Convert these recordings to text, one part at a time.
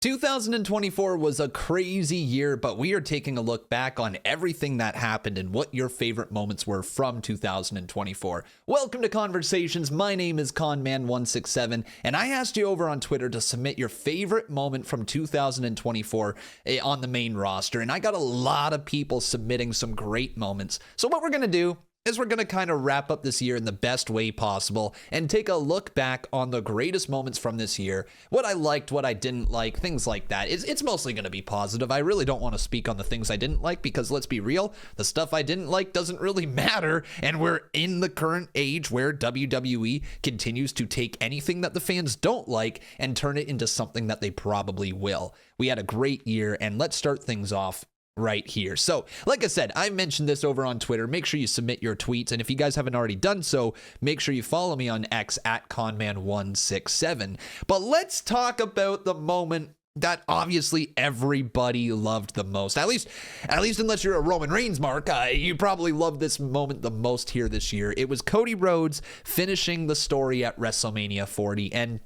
2024 was a crazy year, but we are taking a look back on everything that happened and what your favorite moments were from 2024. Welcome to Conversations. My name is Conman167, and I asked you over on Twitter to submit your favorite moment from 2024 on the main roster, and I got a lot of people submitting some great moments. So what we're going to do is we're going to kind of wrap up this year in the best way possible and take a look back on the greatest moments from this year, what I liked, what I didn't like, things like that. It's mostly going to be positive. I really don't want to speak on the things I didn't like because, let's be real, the stuff I didn't like doesn't really matter, and we're in the current age where WWE continues to take anything that the fans don't like and turn it into something that they probably will. We had a great year, and let's start things off right here. So, like I said, I mentioned this over on Twitter. Make sure you submit your tweets, and if you guys haven't already done so, make sure you follow me on X at Conman167. But let's talk about the moment that obviously everybody loved the most. At least unless you're a Roman Reigns mark, you probably loved this moment the most here this year. It was Cody Rhodes finishing the story at WrestleMania 40, and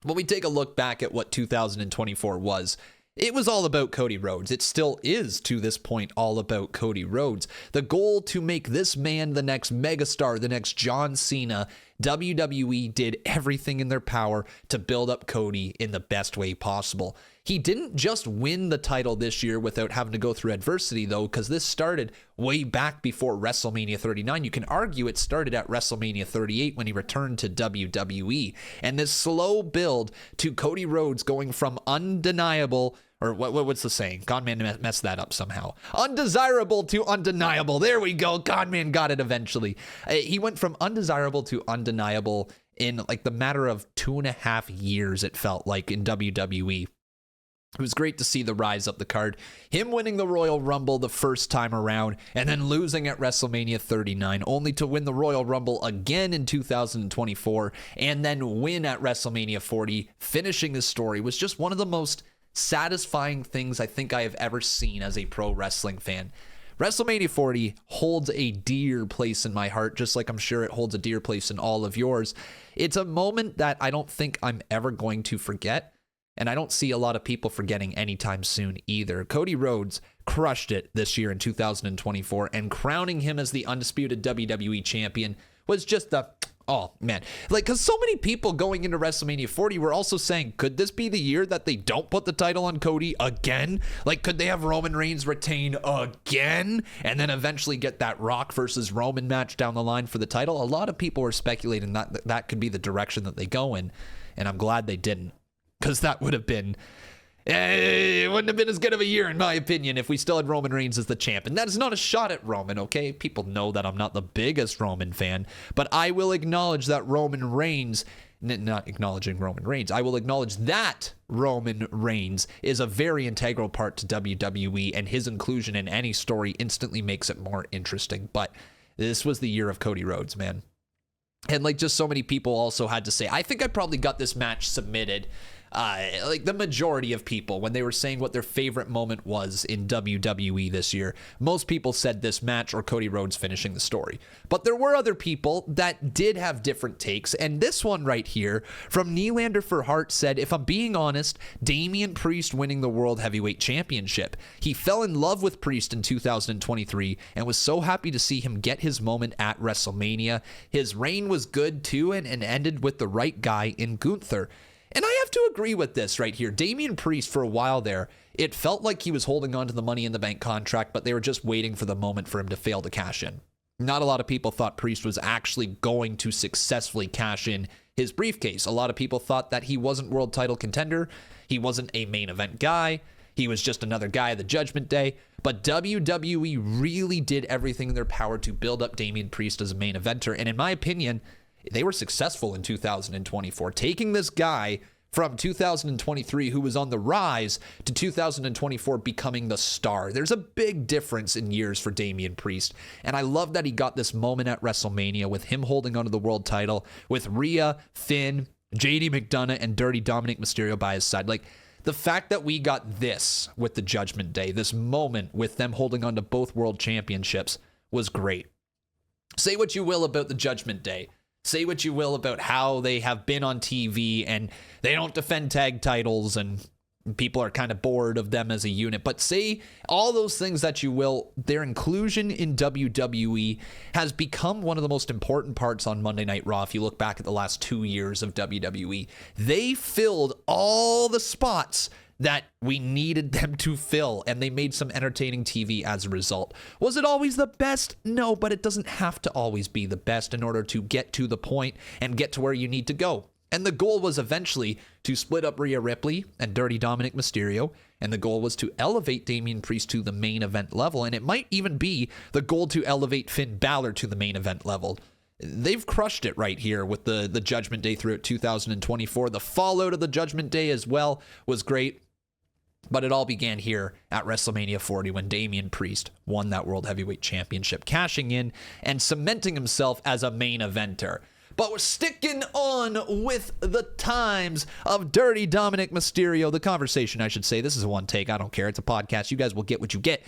when we take a look back at what 2024 was, it was all about Cody Rhodes. It still is, to this point, all about Cody Rhodes. The goal to make this man the next megastar, the next John Cena. WWE did everything in their power to build up Cody in the best way possible. He didn't just win the title this year without having to go through adversity, though, because this started way back before WrestleMania 39. You can argue it started at WrestleMania 38 when he returned to WWE. And this slow build to Cody Rhodes going from undeniable, or what's the saying? Conman messed that up somehow. Undesirable to undeniable. There we go. Conman got it eventually. He went from undesirable to undeniable in like the matter of 2.5 years, it felt like, in WWE. It was great to see the rise up the card. Him winning the Royal Rumble the first time around and then losing at WrestleMania 39, only to win the Royal Rumble again in 2024 and then win at WrestleMania 40, finishing his story, was just one of the most satisfying things I think I have ever seen as a pro wrestling fan. WrestleMania 40 holds a dear place in my heart, just like I'm sure it holds a dear place in all of yours. It's a moment that I don't think I'm ever going to forget, and I don't see a lot of people forgetting anytime soon either. Cody Rhodes crushed it this year in 2024, and crowning him as the undisputed WWE champion was just oh man, like, because so many people going into WrestleMania 40 were also saying, could this be the year that they don't put the title on Cody again? Like, could they have Roman Reigns retain again and then eventually get that Rock versus Roman match down the line for the title? A lot of people were speculating that that could be the direction that they go in, and I'm glad they didn't, because that would have been, it wouldn't have been as good of a year, in my opinion, if we still had Roman Reigns as the champ. And that is not a shot at Roman, okay? People know that I'm not the biggest Roman fan, but I will acknowledge that Roman Reigns, not acknowledging Roman Reigns, I will acknowledge that Roman Reigns is a very integral part to WWE, and his inclusion in any story instantly makes it more interesting. But this was the year of Cody Rhodes, man. And like, just so many people also had to say, I think I probably got this match submitted, like the majority of people, when they were saying what their favorite moment was in WWE this year, most people said this match or Cody Rhodes finishing the story. But there were other people that did have different takes, and this one right here from Nylander for Hart said, if I'm being honest, Damien Priest winning the World Heavyweight Championship. He fell in love with Priest in 2023 and was so happy to see him get his moment at WrestleMania. His reign was good too, and ended with the right guy in Gunther. And I have to agree with this right here. Damien Priest, for a while there, it felt like he was holding on to the Money in the Bank contract, but they were just waiting for the moment for him to fail to cash in. Not a lot of people thought Priest was actually going to successfully cash in his briefcase. A lot of people thought that he wasn't world title contender. He wasn't a main event guy. He was just another guy at the Judgment Day. But WWE really did everything in their power to build up Damien Priest as a main eventer. And in my opinion, they were successful in 2024, taking this guy from 2023 who was on the rise to 2024 becoming the star. There's a big difference in years for Damien Priest, and I love that he got this moment at WrestleMania with him holding onto the world title with Rhea, Finn, JD McDonough, and Dirty Dominic Mysterio by his side. Like, the fact that we got this with the Judgment Day, this moment with them holding on to both world championships, was great. Say what you will about the Judgment Day. Say what you will about how they have been on TV and they don't defend tag titles and people are kind of bored of them as a unit. But say all those things that you will, their inclusion in WWE has become one of the most important parts on Monday Night Raw. If you look back at the last 2 years of WWE, they filled all the spots that we needed them to fill, and they made some entertaining TV as a result. Was it always the best? No, but it doesn't have to always be the best in order to get to the point and get to where you need to go. And the goal was eventually to split up Rhea Ripley and Dirty Dominic Mysterio, and the goal was to elevate Damien Priest to the main event level, and it might even be the goal to elevate Finn Balor to the main event level. They've crushed it right here with the Judgment Day throughout 2024. The fallout of the Judgment Day as well was great. But it all began here at WrestleMania 40 when Damien Priest won that World Heavyweight Championship, cashing in and cementing himself as a main eventer. But we're sticking on with the times of Dirty Dominic Mysterio. The conversation, I should say. This is a one take. I don't care. It's a podcast. You guys will get what you get.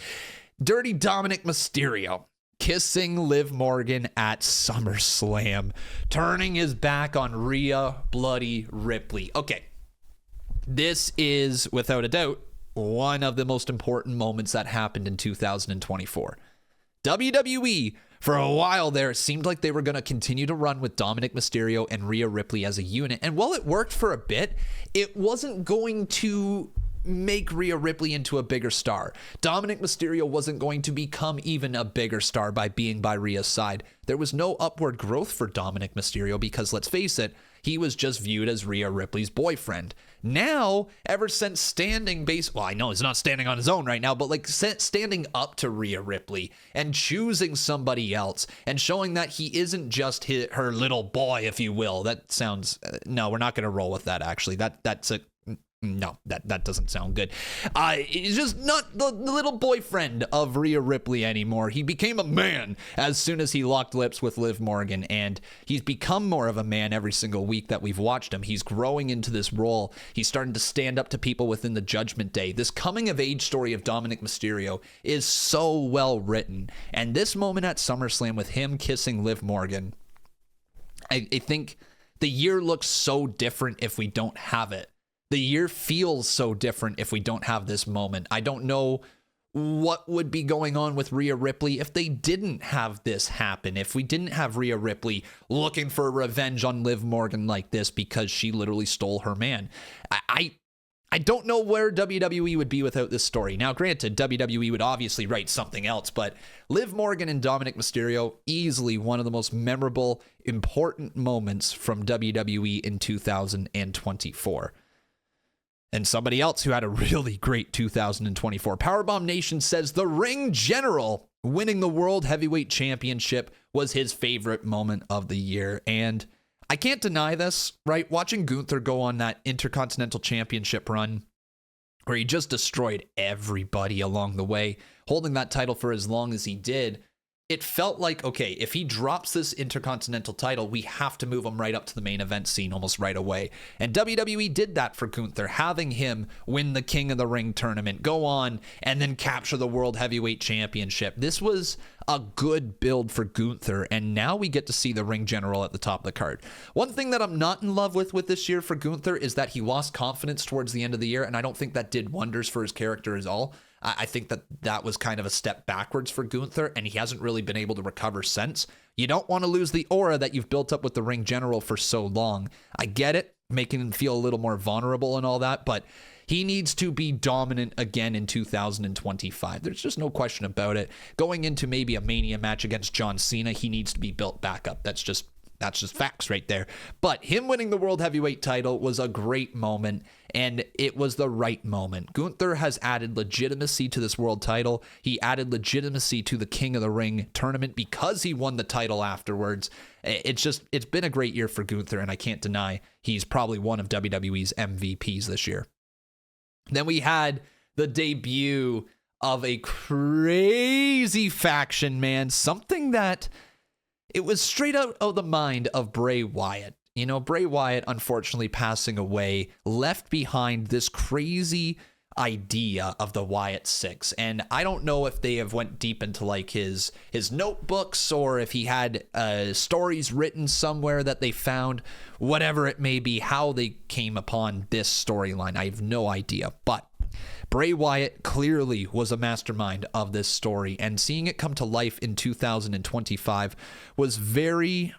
Dirty Dominic Mysterio kissing Liv Morgan at SummerSlam, turning his back on Rhea Bloody Ripley. Okay. This is, without a doubt, one of the most important moments that happened in 2024. WWE, for a while there, it seemed like they were going to continue to run with Dominic Mysterio and Rhea Ripley as a unit. And while it worked for a bit, it wasn't going to make Rhea Ripley into a bigger star. Dominic Mysterio wasn't going to become even a bigger star by being by Rhea's side. There was no upward growth for Dominic Mysterio because, let's face it, he was just viewed as Rhea Ripley's boyfriend. Now, ever since well, I know he's not standing on his own right now, but like standing up to Rhea Ripley and choosing somebody else and showing that he isn't just her little boy, if you will. That sounds, no, we're not going to roll with that, actually. No, that doesn't sound good. He's just not the little boyfriend of Rhea Ripley anymore. He became a man as soon as he locked lips with Liv Morgan, and he's become more of a man every single week that we've watched him. He's growing into this role. He's starting to stand up to people within the Judgment Day. This coming-of-age story of Dominic Mysterio is so well written, and this moment at SummerSlam with him kissing Liv Morgan, I think the year looks so different if we don't have it. The year feels so different if we don't have this moment. I don't know what would be going on with Rhea Ripley if they didn't have this happen, if we didn't have Rhea Ripley looking for revenge on Liv Morgan like this because she literally stole her man. I don't know where WWE would be without this story. Now, granted, WWE would obviously write something else, but Liv Morgan and Dominic Mysterio, easily one of the most memorable, important moments from WWE in 2024. And somebody else who had a really great 2024. Powerbomb Nation says the Ring General winning the World Heavyweight Championship was his favorite moment of the year. And I can't deny this, right? Watching Gunther go on that Intercontinental Championship run where he just destroyed everybody along the way, holding that title for as long as he did, it felt like, okay, if he drops this Intercontinental title, we have to move him right up to the main event scene almost right away. And WWE did that for Gunther, having him win the King of the Ring tournament, go on, and then capture the World Heavyweight Championship. This was a good build for Gunther, and now we get to see the Ring General at the top of the card. One thing that I'm not in love with this year for Gunther is that he lost confidence towards the end of the year, and I don't think that did wonders for his character at all. I think that was kind of a step backwards for Gunther, and he hasn't really been able to recover since. You don't want to lose the aura that you've built up with the Ring General for so long. I get it, making him feel a little more vulnerable and all that, but he needs to be dominant again in 2025. There's just no question about it. Going into maybe a Mania match against John Cena, he needs to be built back up. That's just facts right there. But him winning the World Heavyweight title was a great moment, and it was the right moment. Gunther has added legitimacy to this world title. He added legitimacy to the King of the Ring tournament because he won the title afterwards. It's been a great year for Gunther, and I can't deny he's probably one of WWE's MVPs this year. Then we had the debut of a crazy faction, man. Something that it was straight out of the mind of Bray Wyatt. You know, Bray Wyatt, unfortunately passing away, left behind this crazy idea of the Wyatt Six, and I don't know if they have went deep into like his notebooks or if he had stories written somewhere that they found, whatever it may be, how they came upon this storyline. I have no idea, but Bray Wyatt clearly was a mastermind of this story, and seeing it come to life in 2025 was very,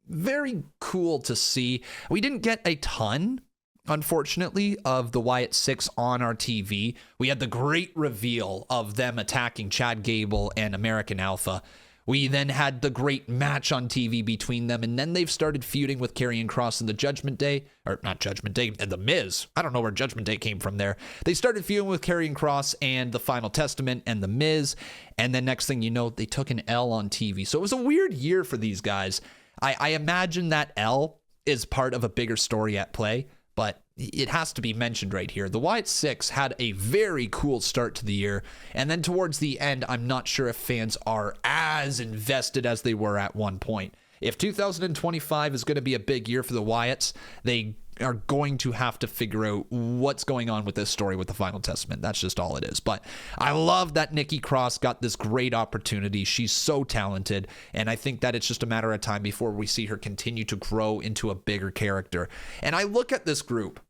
very cool to see. We didn't get a ton, unfortunately, of the Wyatt Six on our TV. We had the great reveal of them attacking Chad Gable and American Alpha. We then had the great match on TV between them, and then they've started feuding with Karrion Kross and the Judgment Day, or not Judgment Day, and the Miz. I don't know where Judgment Day came from there. They started feuding with Karrion Kross and the Final Testament and the Miz, and then next thing you know, they took an L on TV. So it was a weird year for these guys. I imagine that L is part of a bigger story at play, but it has to be mentioned right here. The Wyatt Six had a very cool start to the year, and then towards the end, I'm not sure if fans are as invested as they were at one point. If 2025 is going to be a big year for the Wyatts, they are going to have to figure out what's going on with this story with the Final Testament. That's just all it is. But I love that Nikki Cross got this great opportunity. She's so talented, and I think that it's just a matter of time before we see her continue to grow into a bigger character. And I look at this group.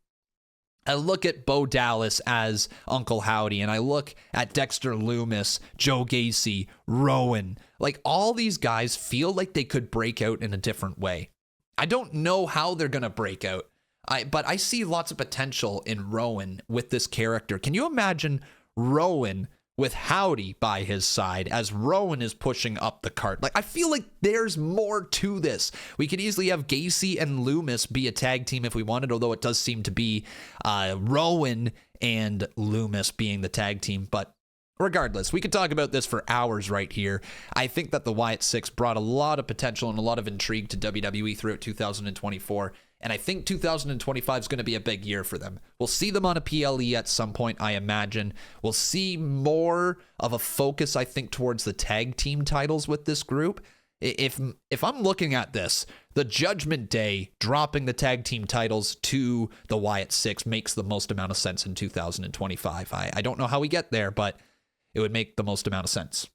I look at Bo Dallas as Uncle Howdy, and I look at Dexter Lumis, Joe Gacy, Rowan. Like, all these guys feel like they could break out in a different way. I don't know how they're going to break out, but I see lots of potential in Rowan with this character. Can you imagine Rowan with Howdy by his side as Rowan is pushing up the cart? Like, I feel like there's more to this. We could easily have Gacy and Lumis be a tag team if we wanted, although it does seem to be Rowan and Lumis being the tag team. But regardless, we could talk about this for hours right here. I think that the Wyatt Six brought a lot of potential and a lot of intrigue to WWE throughout 2024. And I think 2025 is going to be a big year for them. We'll see them on a PLE at some point, I imagine. We'll see more of a focus, I think, towards the tag team titles with this group. If I'm looking at this, the Judgment Day dropping the tag team titles to the Wyatt Six makes the most amount of sense in 2025. I don't know how we get there, but it would make the most amount of sense.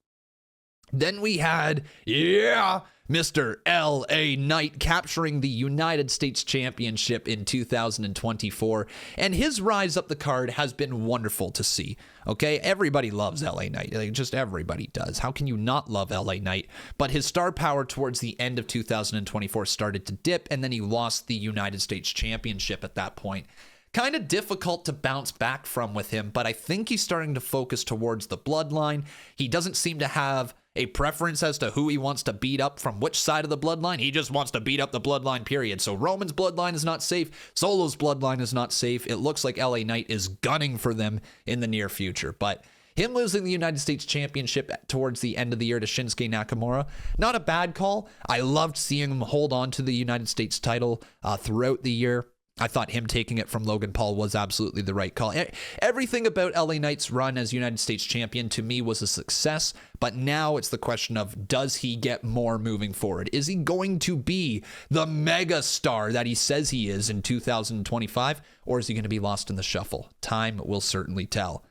Then we had, Mr. L.A. Knight capturing the United States Championship in 2024, and his rise up the card has been wonderful to see. Okay, everybody loves L.A. Knight. Like, just everybody does. How can you not love L.A. Knight? But his star power towards the end of 2024 started to dip, and then he lost the United States Championship at that point. Kind of difficult to bounce back from with him, but I think he's starting to focus towards the bloodline. He doesn't seem to have a preference as to who he wants to beat up from which side of the bloodline. He just wants to beat up the bloodline, period. So Roman's bloodline is not safe. Solo's bloodline is not safe. It looks like LA Knight is gunning for them in the near future. But him losing the United States Championship towards the end of the year to Shinsuke Nakamura, not a bad call. I loved seeing him hold on to the United States title throughout the year. I thought him taking it from Logan Paul was absolutely the right call. Everything about LA Knight's run as United States champion to me was a success, but now it's the question of, does he get more moving forward? Is he going to be the mega star that he says he is in 2025, or is he going to be lost in the shuffle? Time will certainly tell.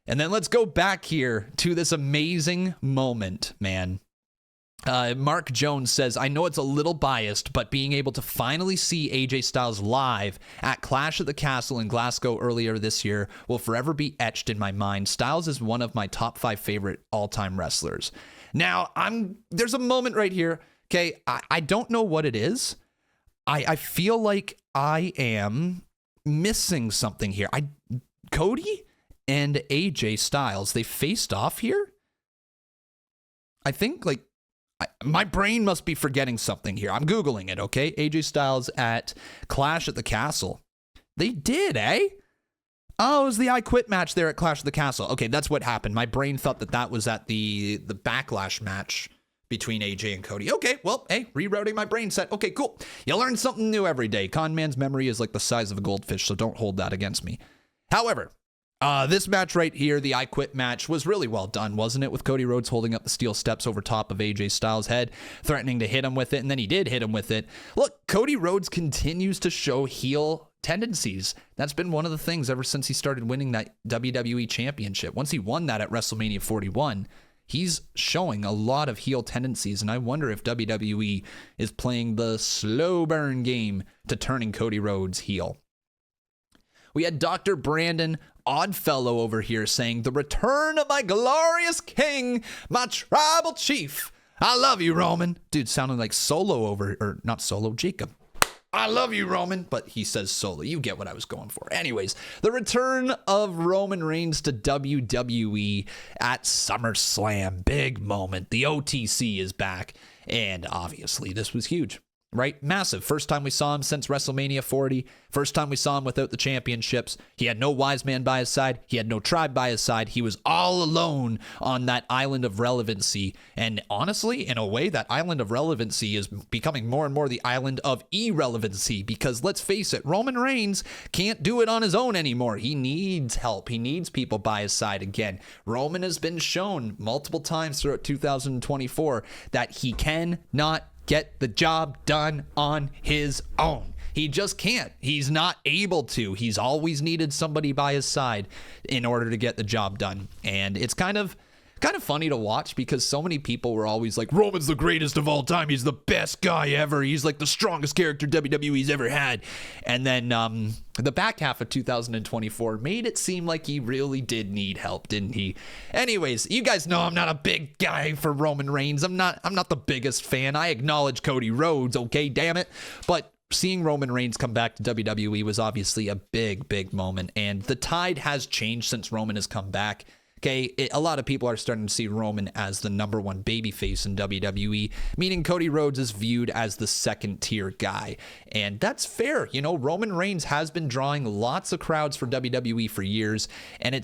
And then let's go back here to this amazing moment, man. Mark Jones says, I know it's a little biased, but being able to finally see AJ Styles live at Clash at the Castle in Glasgow earlier this year will forever be etched in my mind. Styles is one of my top 5 favorite all-time wrestlers. Now, there's a moment right here. Okay, I don't know what it is. I feel like I am missing something here. Cody and AJ Styles, they faced off here? I think, like, my brain must be forgetting something here. I'm Googling it, okay? AJ Styles at Clash at the Castle. They did, eh? Oh, it was the I Quit match there at Clash at the Castle. Okay, that's what happened. My brain thought that was at the Backlash match between AJ and Cody. Okay, well, hey, rerouting my brain set. Okay, cool. You learn something new every day. Con Man's memory is like the size of a goldfish, so don't hold that against me. However, this match right here, the I Quit match, was really well done, wasn't it? With Cody Rhodes holding up the steel steps over top of AJ Styles' head, threatening to hit him with it, and then he did hit him with it. Look, Cody Rhodes continues to show heel tendencies. That's been one of the things ever since he started winning that WWE Championship. Once he won that at WrestleMania 41, he's showing a lot of heel tendencies, and I wonder if WWE is playing the slow burn game to turning Cody Rhodes heel. We had Dr. Brandon Oddfellow over here saying, "The return of my glorious king, my tribal chief. I love you, Roman." Dude, sounding like Solo or not Solo, Jacob. "I love you, Roman," but he says Solo. You get what I was going for. Anyways, the return of Roman Reigns to WWE at SummerSlam. Big moment. The OTC is back. And obviously, this was huge. Right? Massive. First time we saw him since WrestleMania 40. First time we saw him without the championships. He had no wise man by his side. He had no tribe by his side. He was all alone on that island of relevancy. And honestly, in a way, that island of relevancy is becoming more and more the island of irrelevancy. Because let's face it, Roman Reigns can't do it on his own anymore. He needs help. He needs people by his side again. Roman has been shown multiple times throughout 2024 that he cannot get the job done on his own. He just can't. He's not able to. He's always needed somebody by his side in order to get the job done. And it's kind of funny to watch because so many people were always like, Roman's the greatest of all time. He's the best guy ever. He's like the strongest character WWE's ever had. And then the back half of 2024 made it seem like he really did need help, didn't he? Anyways, you guys know I'm not a big guy for Roman Reigns. I'm not the biggest fan. I acknowledge Cody Rhodes, okay, damn it. But seeing Roman Reigns come back to WWE was obviously a big moment. And the tide has changed since Roman has come back. Okay, a lot of people are starting to see Roman as the number one babyface in WWE, meaning Cody Rhodes is viewed as the second tier guy. And that's fair. You know, Roman Reigns has been drawing lots of crowds for WWE for years, and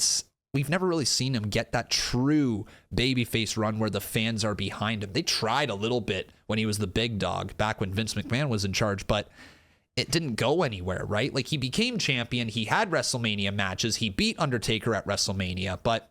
we've never really seen him get that true babyface run where the fans are behind him. They tried a little bit when he was the big dog back when Vince McMahon was in charge, but it didn't go anywhere, right? Like, he became champion, he had WrestleMania matches, he beat Undertaker at WrestleMania, but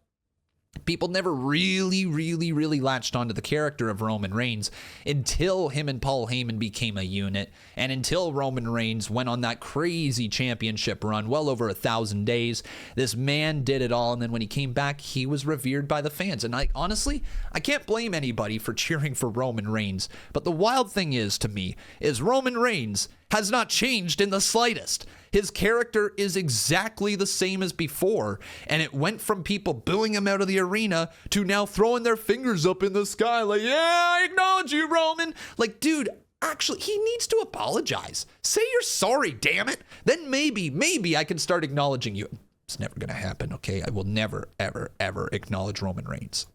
people never really latched onto the character of Roman Reigns until him and Paul Heyman became a unit, and until Roman Reigns went on that crazy championship run, well over 1,000 days. This man did it all, and then when he came back, he was revered by the fans. And honestly, I can't blame anybody for cheering for Roman Reigns, but the wild thing is, to me, is Roman Reigns has not changed in the slightest. His character is exactly the same as before, and it went from people booing him out of the arena to now throwing their fingers up in the sky like, yeah, I acknowledge you, Roman. Like, dude, actually, he needs to apologize. Say you're sorry, damn it. Then maybe I can start acknowledging you. It's never going to happen, okay? I will never, ever acknowledge Roman Reigns.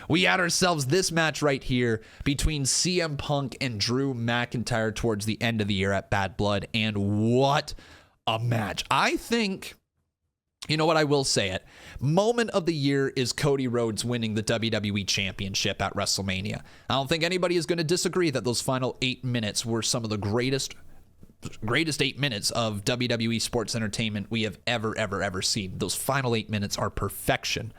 We had ourselves this match right here between CM Punk and Drew McIntyre towards the end of the year at Bad Blood, and what a match. I think, you know what, I will say it. Moment of the year is Cody Rhodes winning the WWE Championship at WrestleMania. I don't think anybody is going to disagree that those final 8 minutes were some of the greatest 8 minutes of WWE sports entertainment we have ever seen. Those final 8 minutes are perfection.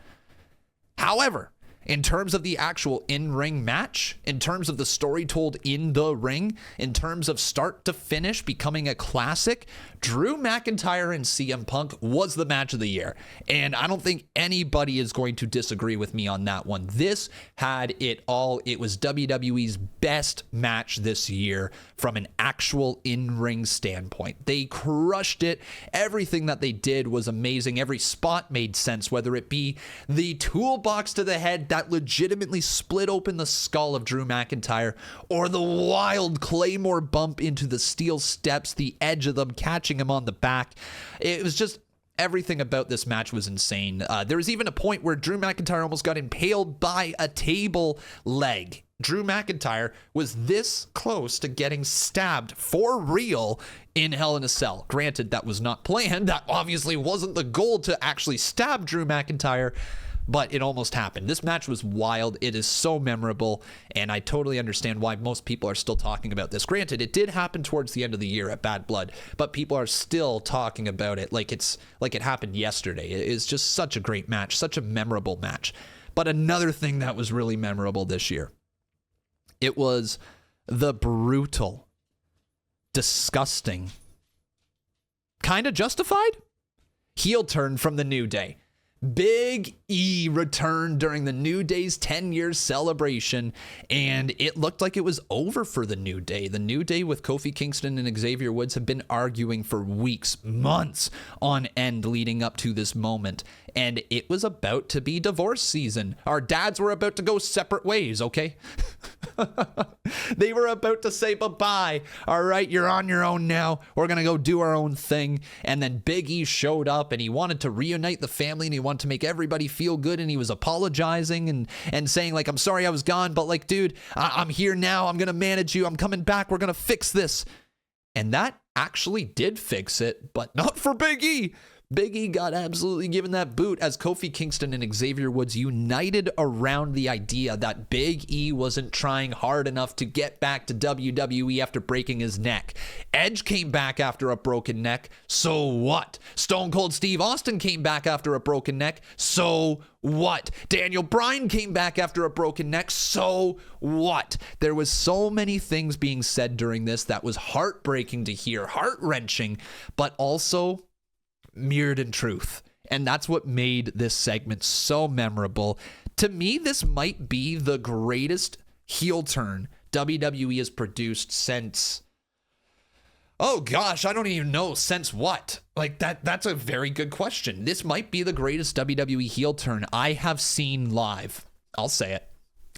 However, in terms of the actual in-ring match, in terms of the story told in the ring, in terms of start to finish becoming a classic, Drew McIntyre and CM Punk was the match of the year. And I don't think anybody is going to disagree with me on that one. This had it all. It was WWE's best match this year from an actual in-ring standpoint. They crushed it. Everything that they did was amazing. Every spot made sense, whether it be the toolbox to the head that legitimately split open the skull of Drew McIntyre, or the wild Claymore bump into the steel steps, the edge of them catching him on the back. It was just, everything about this match was insane. There was even a point where Drew McIntyre almost got impaled by a table leg. Drew McIntyre was this close to getting stabbed for real in Hell in a Cell. Granted, that was not planned. That obviously wasn't the goal, to actually stab Drew McIntyre, but it almost happened. This match was wild. It is so memorable, and I totally understand why most people are still talking about this. Granted, it did happen towards the end of the year at Bad Blood, but people are still talking about it like it happened yesterday. It is just such a great match, such a memorable match. But another thing that was really memorable this year, it was the brutal, disgusting, kind of justified? Heel turn from the New Day. Big E returned during the New Day's 10-year celebration, and it looked like it was over for the New Day. The New Day with Kofi Kingston and Xavier Woods have been arguing for weeks, months on end leading up to this moment, and it was about to be divorce season. Our dads were about to go separate ways, okay? They were about to say bye-bye. All right, you're on your own now. We're going to go do our own thing. And then Big E showed up, and he wanted to reunite the family, and he wanted to make everybody feel good, and he was apologizing and saying, like, I'm sorry I was gone, but, like, dude, I'm here now. I'm going to manage you. I'm coming back. We're going to fix this. And that actually did fix it, but not for Big E. Big E got absolutely given that boot as Kofi Kingston and Xavier Woods united around the idea that Big E wasn't trying hard enough to get back to WWE after breaking his neck. Edge came back after a broken neck. So what? Stone Cold Steve Austin came back after a broken neck. So what? Daniel Bryan came back after a broken neck. So what? There was so many things being said during this that was heartbreaking to hear, heart-wrenching, but also mirrored in truth. And that's what made this segment so memorable. To me, this might be the greatest heel turn WWE has produced since, oh gosh, I don't even know, since what? Like that's a very good question. This might be the greatest WWE heel turn I have seen live. I'll say it.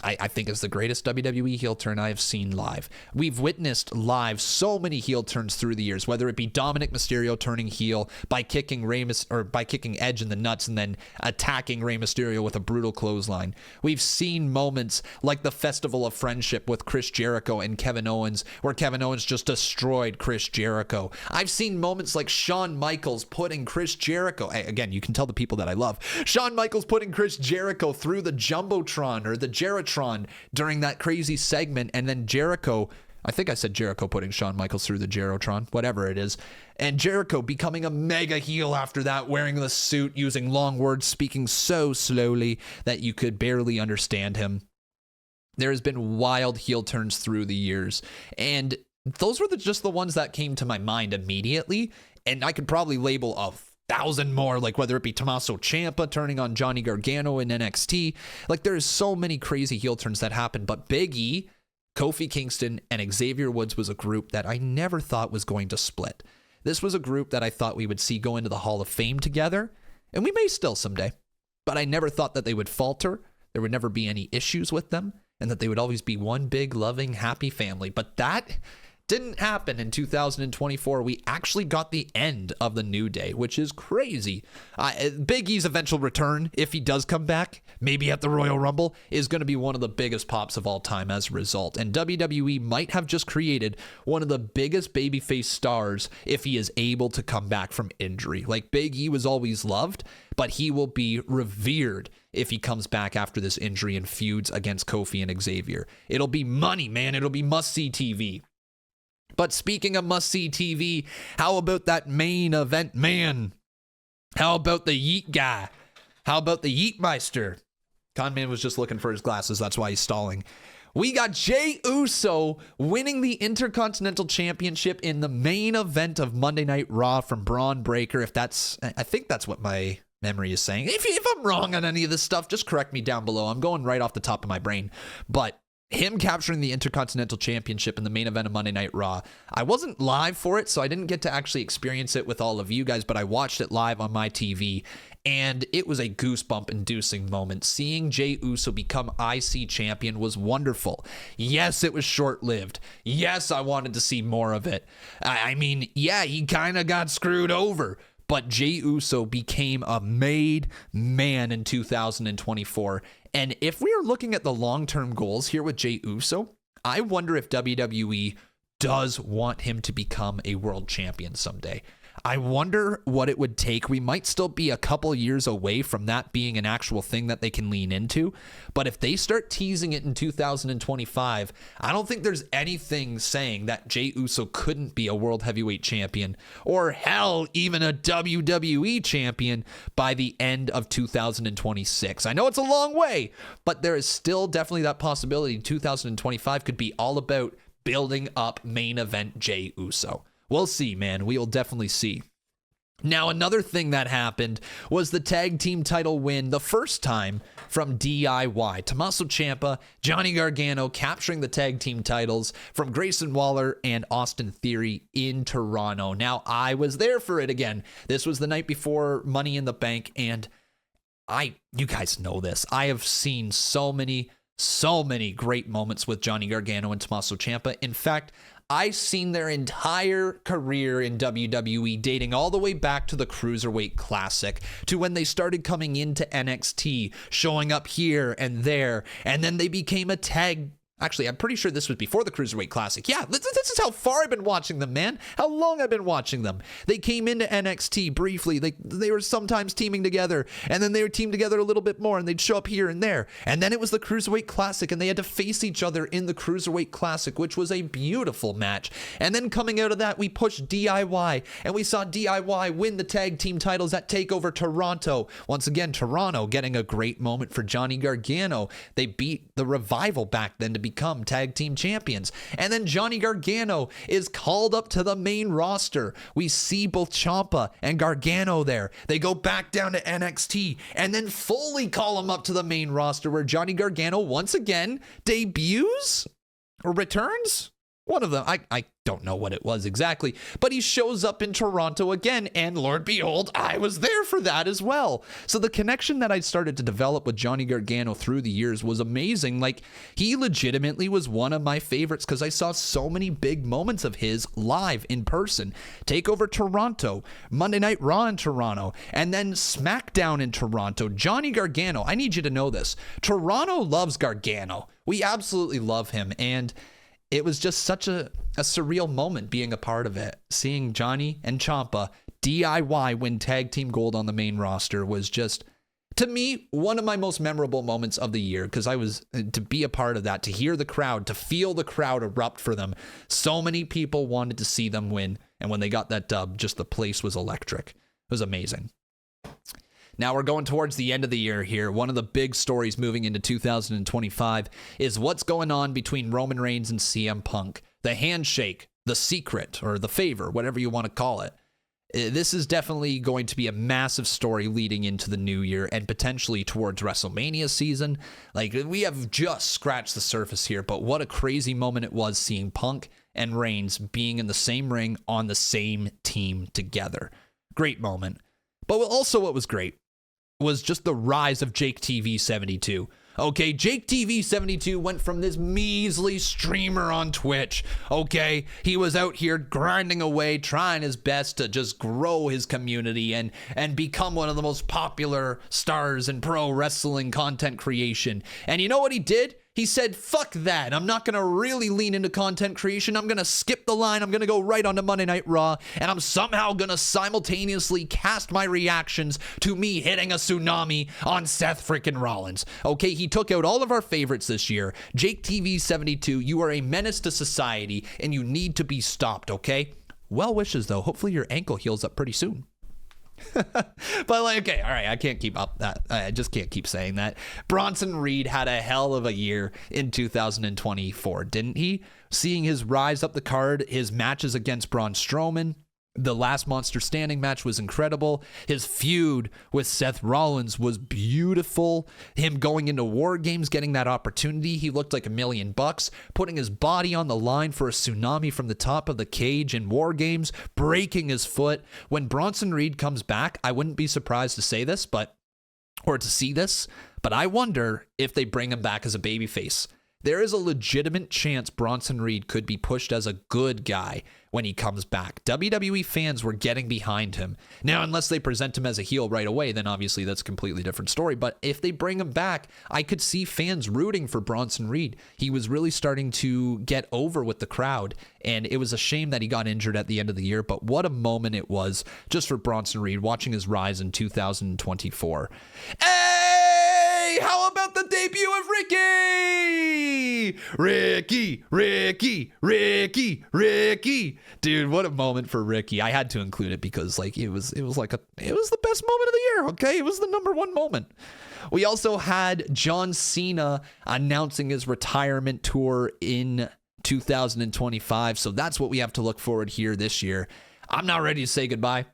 I think it's the greatest WWE heel turn I have seen live. We've witnessed live so many heel turns through the years, whether it be Dominic Mysterio turning heel by kicking Edge in the nuts and then attacking Rey Mysterio with a brutal clothesline. We've seen moments like the Festival of Friendship with Chris Jericho and Kevin Owens, where Kevin Owens just destroyed Chris Jericho. I've seen moments like Shawn Michaels putting Chris Jericho, again, you can tell the people that I love, Shawn Michaels putting Chris Jericho through the Jumbotron or the Jeritron during that crazy segment, and then Jericho, I think I said Jericho putting Shawn Michaels through the Jerotron, whatever it is, and Jericho becoming a mega heel after that, wearing the suit, using long words, speaking so slowly that you could barely understand him. There has been wild heel turns through the years, and those were just the ones that came to my mind immediately, and I could probably label 1,000 more, like whether it be Tommaso Ciampa turning on Johnny Gargano in NXT. Like, there's so many crazy heel turns that happened, but Big E, Kofi Kingston, and Xavier Woods was a group that I never thought was going to split. This was a group that I thought we would see go into the Hall of Fame together, and we may still someday, but I never thought that they would falter, there would never be any issues with them, and that they would always be one big, loving, happy family. But that didn't happen in 2024. We actually got the end of the New Day, which is crazy. Big E's eventual return, if he does come back, maybe at the Royal Rumble, is going to be one of the biggest pops of all time as a result. And WWE might have just created one of the biggest babyface stars if he is able to come back from injury. Like, Big E was always loved, but he will be revered if he comes back after this injury and feuds against Kofi and Xavier. It'll be money, man. It'll be must-see TV. But speaking of must-see TV, how about that main event man? How about the Yeet guy? How about the Yeetmeister? Conman was just looking for his glasses. That's why he's stalling. We got Jey Uso winning the Intercontinental Championship in the main event of Monday Night Raw from Braun Breaker. I think that's what my memory is saying. If I'm wrong on any of this stuff, just correct me down below. I'm going right off the top of my brain. But him capturing the Intercontinental Championship in the main event of Monday Night Raw. I wasn't live for it, so I didn't get to actually experience it with all of you guys, but I watched it live on my TV, and it was a goosebump-inducing moment. Seeing Jey Uso become IC champion was wonderful. Yes, it was short-lived. Yes, I wanted to see more of it. I mean, yeah, he kind of got screwed over, but Jey Uso became a made man in 2024. And if we are looking at the long-term goals here with Jey Uso, I wonder if WWE does want him to become a world champion someday. I wonder what it would take. We might still be a couple years away from that being an actual thing that they can lean into. But if they start teasing it in 2025, I don't think there's anything saying that Jey Uso couldn't be a world heavyweight champion, or hell, even a WWE champion by the end of 2026. I know it's a long way, but there is still definitely that possibility 2025 could be all about building up main event Jey Uso. We'll see, man. We will definitely see. Now, another thing that happened was the tag team title win, the first time from DIY. Tommaso Ciampa, Johnny Gargano capturing the tag team titles from Grayson Waller and Austin Theory in Toronto. Now, I was there for it again. This was the night before Money in the Bank, and you guys know this. I have seen so many great moments with Johnny Gargano and Tommaso Ciampa. In fact, I've seen their entire career in WWE, dating all the way back to the Cruiserweight Classic, to when they started coming into NXT, showing up here and there, and then they became a tag. Actually, I'm pretty sure this was before the Cruiserweight Classic. Yeah, this is how far I've been watching them, man. How long I've been watching them. They came into NXT briefly. They were sometimes teaming together, and then they would team together a little bit more, and they'd show up here and there. And then it was the Cruiserweight Classic, and they had to face each other in the Cruiserweight Classic, which was a beautiful match. And then coming out of that, we pushed DIY, and we saw DIY win the tag team titles at TakeOver Toronto. Once again, Toronto getting a great moment for Johnny Gargano. They beat the Revival back then to become tag team champions. And then Johnny Gargano is called up to the main roster. We see both Ciampa and Gargano there. They go back down to NXT and then fully call him up to the main roster, where Johnny Gargano once again debuts or returns. One of them, I don't know what it was exactly, but he shows up in Toronto again, and Lord behold, I was there for that as well. So the connection that I started to develop with Johnny Gargano through the years was amazing. Like, he legitimately was one of my favorites because I saw so many big moments of his live in person. TakeOver Toronto, Monday Night Raw in Toronto, and then SmackDown in Toronto. Johnny Gargano, I need you to know this. Toronto loves Gargano. We absolutely love him, and it was just such a surreal moment being a part of it. Seeing Johnny and Ciampa DIY win tag team gold on the main roster was just, to me, one of my most memorable moments of the year, because I was to be a part of that, to hear the crowd, to feel the crowd erupt for them. So many people wanted to see them win, and when they got that dub, just the place was electric. It was amazing. Now we're going towards the end of the year here. One of the big stories moving into 2025 is what's going on between Roman Reigns and CM Punk. The handshake, the secret, or the favor, whatever you want to call it. This is definitely going to be a massive story leading into the new year and potentially towards WrestleMania season. Like, we have just scratched the surface here, but what a crazy moment it was seeing Punk and Reigns being in the same ring on the same team together. Great moment. But also what was great was just the rise of Jake TV 72. Okay, Jake TV 72 went from this measly streamer on Twitch. Okay, he was out here grinding away, trying his best to just grow his community and become one of the most popular stars in pro wrestling content creation. And you know what he did? He said, fuck that. I'm not going to really lean into content creation. I'm going to skip the line. I'm going to go right onto Monday Night Raw. And I'm somehow going to simultaneously cast my reactions to me hitting a tsunami on Seth freaking Rollins. Okay, he took out all of our favorites this year. Jake TV 72, you are a menace to society and you need to be stopped, okay? Well wishes, though. Hopefully your ankle heals up pretty soon. But like, okay, all right, I can't keep up that. I just can't keep saying that. Bronson Reed had a hell of a year in 2024, didn't he? Seeing his rise up the card, his matches against Braun Strowman. The last Monster Standing match was incredible. His feud with Seth Rollins was beautiful. Him going into War Games, getting that opportunity. He looked like $1 million, putting his body on the line for a tsunami from the top of the cage in War Games, breaking his foot. When Bronson Reed comes back, I wouldn't be surprised to see this, but I wonder if they bring him back as a babyface. There is a legitimate chance Bronson Reed could be pushed as a good guy when he comes back. WWE fans were getting behind him. Now, unless they present him as a heel right away, then obviously that's a completely different story. But if they bring him back, I could see fans rooting for Bronson Reed. He was really starting to get over with the crowd, and it was a shame that he got injured at the end of the year. But what a moment it was just for Bronson Reed watching his rise in 2024. Hey, how about the debut of Ricky? Dude, what a moment for Ricky. I had to include it because like it was the best moment of the year, okay? It was the number one moment. We also had John Cena announcing his retirement tour in 2025. So that's what we have to look forward here this year. I'm not ready to say goodbye.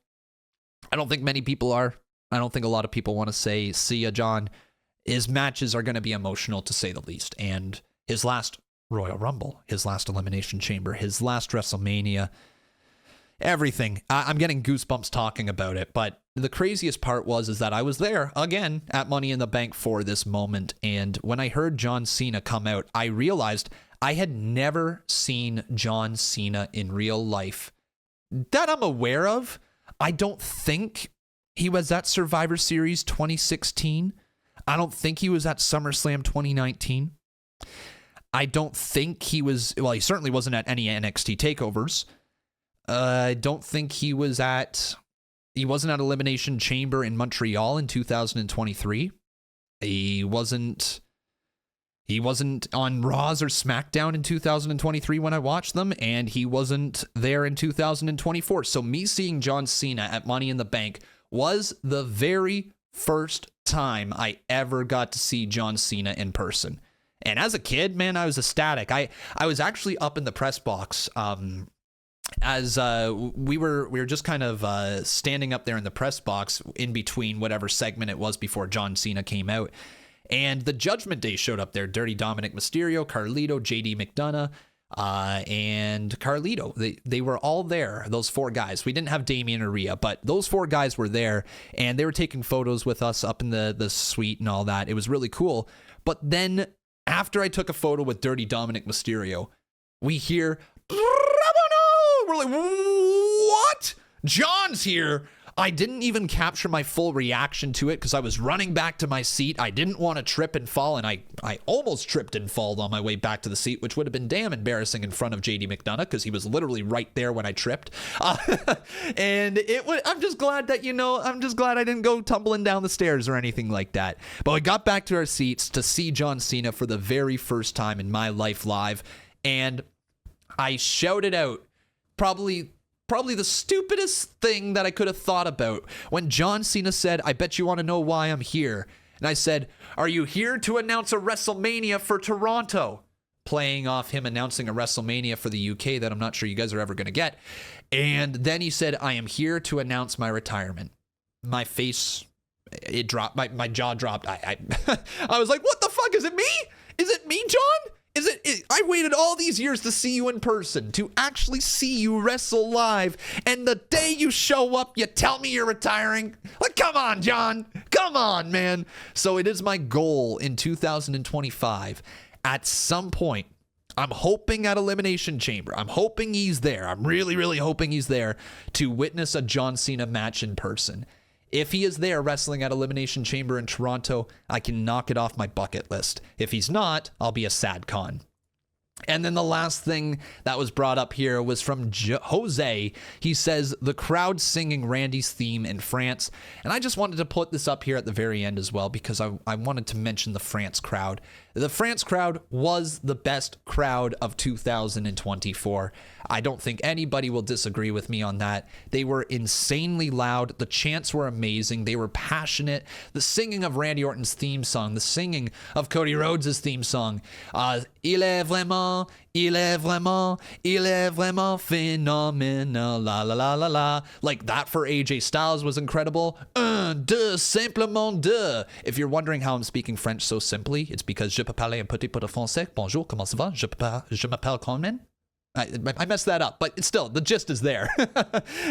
I don't think many people are. I don't think a lot of people want to say, see ya, John. His matches are going to be emotional, to say the least. And his last Royal Rumble, his last Elimination Chamber, his last WrestleMania, everything. I'm getting goosebumps talking about it. But the craziest part is that I was there, again, at Money in the Bank for this moment. And when I heard John Cena come out, I realized I had never seen John Cena in real life that I'm aware of. I don't think he was at Survivor Series 2016. I don't think he was at SummerSlam 2019. I don't think he was, well, he certainly wasn't at any NXT takeovers. I don't think he wasn't at Elimination Chamber in Montreal in 2023. He wasn't on Raws or SmackDown in 2023 when I watched them, and he wasn't there in 2024. So me seeing John Cena at Money in the Bank was the very first time I ever got to see John Cena in person. And as a kid, man, I was ecstatic. I was actually up in the press box as we were just kind of standing up there in the press box in between whatever segment it was before John Cena came out. And the Judgment Day showed up there. Dirty Dominic Mysterio, Carlito, JD McDonough, and Carlito. They were all there, those four guys. We didn't have Damien or Rhea, but those four guys were there, and they were taking photos with us up in the suite and all that. It was really cool. But then after I took a photo with Dirty Dominic Mysterio, we hear, we're like, what? John's here. I didn't even capture my full reaction to it because I was running back to my seat. I didn't want to trip and fall, and I almost tripped and fell on my way back to the seat, which would have been damn embarrassing in front of JD McDonough because he was literally right there when I tripped. And I'm just glad that, I'm just glad I didn't go tumbling down the stairs or anything like that. But we got back to our seats to see John Cena for the very first time in my life live, and I shouted out probably the stupidest thing that I could have thought about when John Cena said, "I bet you want to know why I'm here." And I said, "Are you here to announce a WrestleMania for Toronto?" Playing off him announcing a WrestleMania for the UK that I'm not sure you guys are ever going to get. And then he said, "I am here to announce my retirement." My face, it dropped, my jaw dropped. I was like, what the fuck? Is it me? Is it me, John? I waited all these years to see you in person, to actually see you wrestle live, and the day you show up, you tell me you're retiring? Like, come on, John. Come on, man. So it is my goal in 2025. At some point, I'm hoping at Elimination Chamber. I'm hoping he's there. I'm really, really hoping he's there to witness a John Cena match in person. If he is there wrestling at Elimination Chamber in Toronto, I can knock it off my bucket list. If he's not, I'll be a sad con. And then the last thing that was brought up here was from Jose. He says, the crowd singing Randy's theme in France. And I just wanted to put this up here at the very end as well because I wanted to mention the France crowd. The France crowd was the best crowd of 2024. I don't think anybody will disagree with me on that. They were insanely loud. The chants were amazing. They were passionate. The singing of Randy Orton's theme song, the singing of Cody Rhodes' theme song, il est vraiment phénoménal, la la la la la. Like that for AJ Styles was incredible. Un, deux, simplement deux. If you're wondering how I'm speaking French so simply, it's because je peux parler un petit peu de français. Bonjour, comment ça va? Je m'appelle Conman. I messed that up, but still, the gist is there.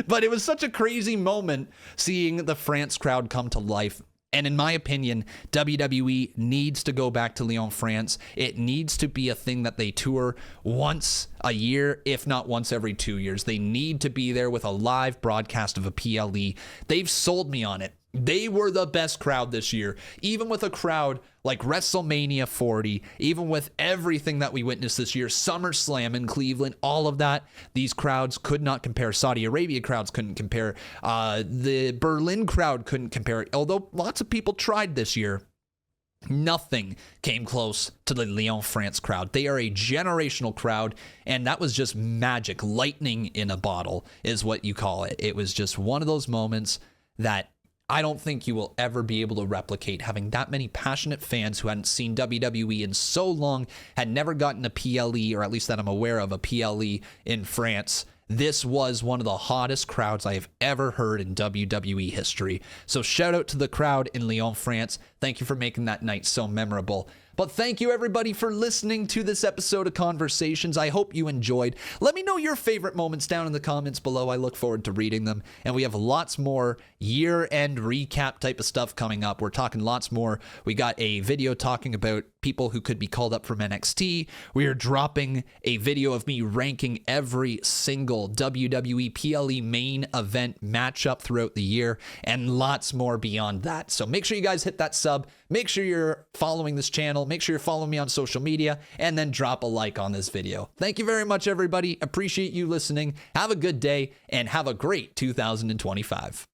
But it was such a crazy moment seeing the France crowd come to life. And in my opinion, WWE needs to go back to Lyon, France. It needs to be a thing that they tour once a year, if not once every 2 years. They need to be there with a live broadcast of a PLE. They've sold me on it. They were the best crowd this year, even with a crowd like WrestleMania 40, even with everything that we witnessed this year, SummerSlam in Cleveland, all of that. These crowds could not compare. Saudi Arabia crowds couldn't compare. The Berlin crowd couldn't compare. Although lots of people tried this year, nothing came close to the Lyon, France crowd. They are a generational crowd, and that was just magic. Lightning in a bottle is what you call it. It was just one of those moments that I don't think you will ever be able to replicate, having that many passionate fans who hadn't seen WWE in so long, had never gotten a PLE, or at least that I'm aware of, a PLE in France. this was one of the hottest crowds I have ever heard in WWE history. So shout out to the crowd in Lyon, France. Thank you for making that night so memorable. But thank you everybody for listening to this episode of Conversations. I hope you enjoyed. Let me know your favorite moments down in the comments below. I look forward to reading them. And we have lots more year-end recap type of stuff coming up. We're talking lots more. We got a video talking about people who could be called up from NXT. We are dropping a video of me ranking every single WWE PLE main event matchup throughout the year, and lots more beyond that. So make sure you guys hit that sub. Make sure you're following this channel. Make sure you're following me on social media, and then drop a like on this video. Thank you very much, everybody. Appreciate you listening. Have a good day, and have a great 2025.